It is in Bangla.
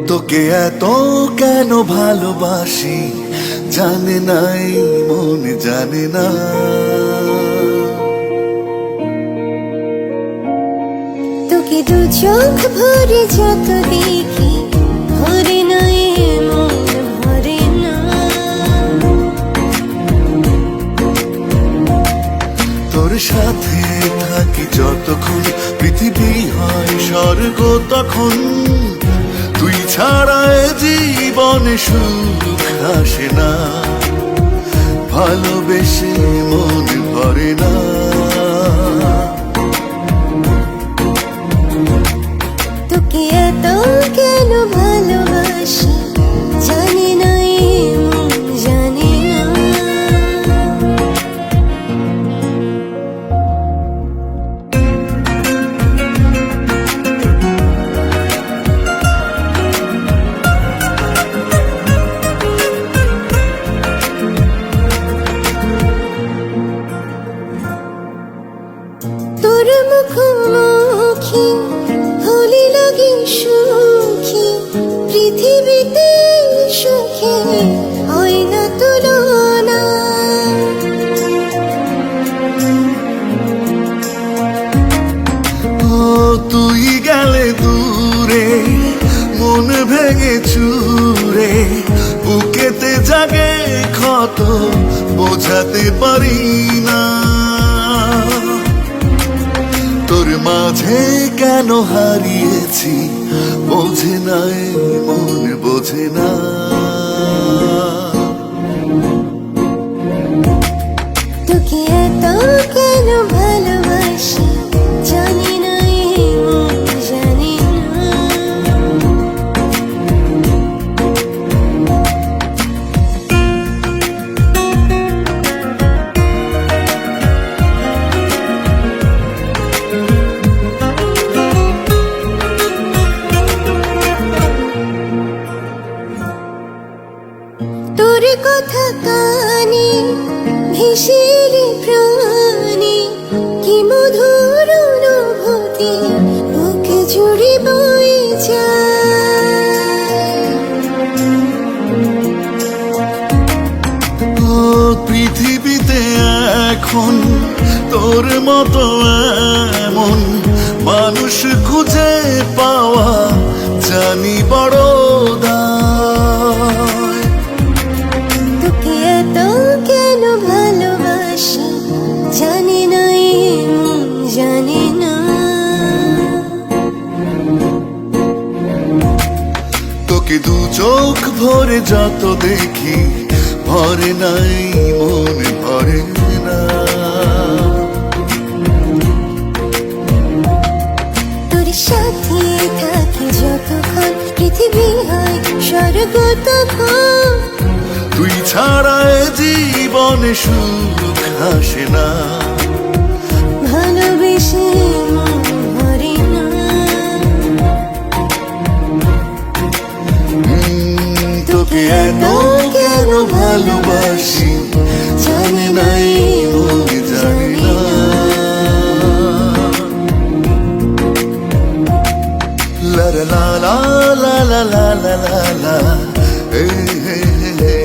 তোকে এত কেন ভালোবাসি জানে নাই মন জানে না। তোকে দু চোখ ভরে যত দেখি ভরে নাই মন ভরে না। তোর সাথে থাকি যতক্ষণ পৃথিবী হয় স্বর্গ তখন। তুই ছাড়া এ জীবনে সুখ আসে না, ভালোবেসে মন ভরে না। তোকে এত কেন ভালোবাসি জানি না মন জানি না। তোর মুখোমুখি হলি লাগে সুখী, পৃথিবীতে সুখে হয় না তুলনা। ও তুই গেলে দূরে মন ভেঙে চুরে, বুকেতে জাগে ক্ষত বোঝাতে পারি না। তোর মাঝে কেন হারিয়েছি বোঝে না মন বোঝে না। তোকে এত কেন ভালোবাসি জানি না মন জানি না। তোর কথা কানে ভেসে এলে প্রাণে, কি মধুর অনুভূতি বুক জুড়ে বয়ে যায়। ও পৃথিবীতে এখন তোর মতো এমন মানুষ খুঁজে পাওয়া জানি বড় দায়। তোকে এত কেন ভালোবাসি জানি না মন জানি না। তোকে দু চোখ ভরে যত দেখি ভরে নাই মন ভরে না। তোর সাথে থাকি যতক্ষণ পৃথিবী হয় স্বর্গ তখন। তুই ছাড়া এ জীবনে সুখ আসে না, ভালোবেসে মন ভরে না। তোকে এত কেন ভালোবাসি জানি নাই মন জানি না। লা লা লা লা লা লা লা লা লা, হে হে হে।